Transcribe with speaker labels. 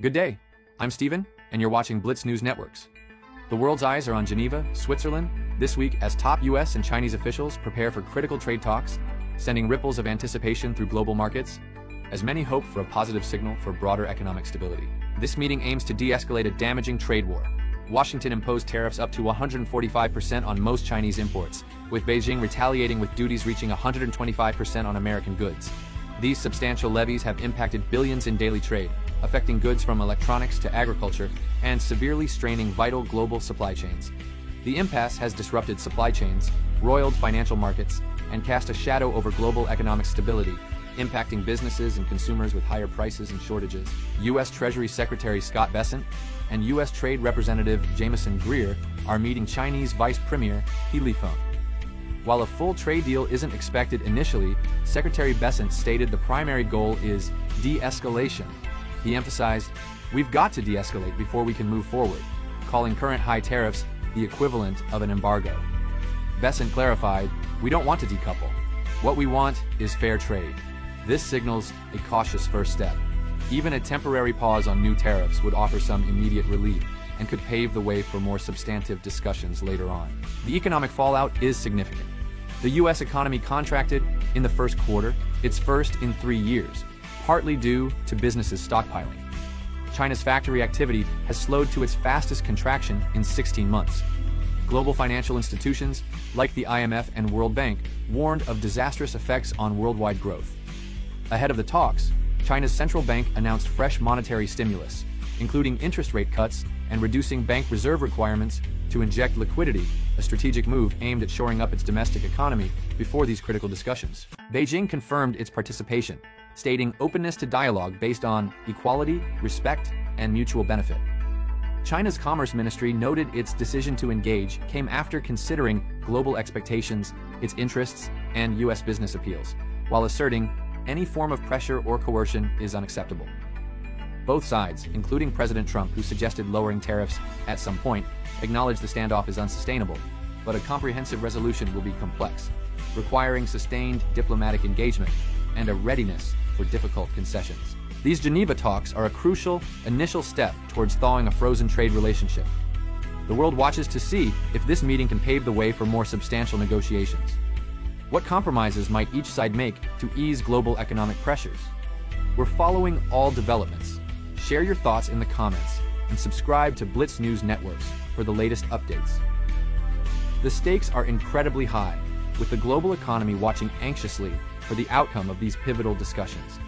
Speaker 1: Good day, I'm Steven, and you're watching Blitz News Networks. The world's eyes are on Geneva, Switzerland, this week as top US and Chinese officials prepare for critical trade talks, sending ripples of anticipation through global markets, as many hope for a positive signal for broader economic stability. This meeting aims to de-escalate a damaging trade war. Washington imposed tariffs up to 145% on most Chinese imports, with Beijing retaliating with duties reaching 125% on American goods. These substantial levies have impacted billions in daily trade, affecting goods from electronics to agriculture and severely straining vital global supply chains. The impasse has disrupted supply chains, roiled financial markets, and cast a shadow over global economic stability, impacting businesses and consumers with higher prices and shortages. U.S. Treasury Secretary Scott Bessent and U.S. Trade Representative Jamieson Greer are meeting Chinese Vice Premier He Lifeng. While a full trade deal isn't expected initially, Secretary Bessent stated the primary goal is de-escalation. He emphasized, "We've got to de-escalate before we can move forward," calling current high tariffs the equivalent of an embargo. Bessent clarified, "We don't want to decouple. What we want is fair trade." This signals a cautious first step. Even a temporary pause on new tariffs would offer some immediate relief and could pave the way for more substantive discussions later on. The economic fallout is significant. The U.S. economy contracted in the first quarter, its first in 3 years, partly due to businesses stockpiling. China's factory activity has slowed to its fastest contraction in 16 months. Global financial institutions, like the IMF and World Bank, warned of disastrous effects on worldwide growth. Ahead of the talks, China's central bank announced fresh monetary stimulus, including interest rate cuts and reducing bank reserve requirements to inject liquidity, a strategic move aimed at shoring up its domestic economy before these critical discussions. Beijing confirmed its participation, stating openness to dialogue based on equality, respect, and mutual benefit. China's Commerce Ministry noted its decision to engage came after considering global expectations, its interests, and U.S. business appeals, while asserting any form of pressure or coercion is unacceptable. Both sides, including President Trump, who suggested lowering tariffs at some point, acknowledged the standoff is unsustainable, but a comprehensive resolution will be complex, requiring sustained diplomatic engagement and a readiness for difficult concessions. These Geneva talks are a crucial initial step towards thawing a frozen trade relationship. The world watches to see if this meeting can pave the way for more substantial negotiations. What compromises might each side make to ease global economic pressures? We're following all developments. Share your thoughts in the comments and subscribe to Blitz News Networks for the latest updates. The stakes are incredibly high, with the global economy watching anxiously for the outcome of these pivotal discussions.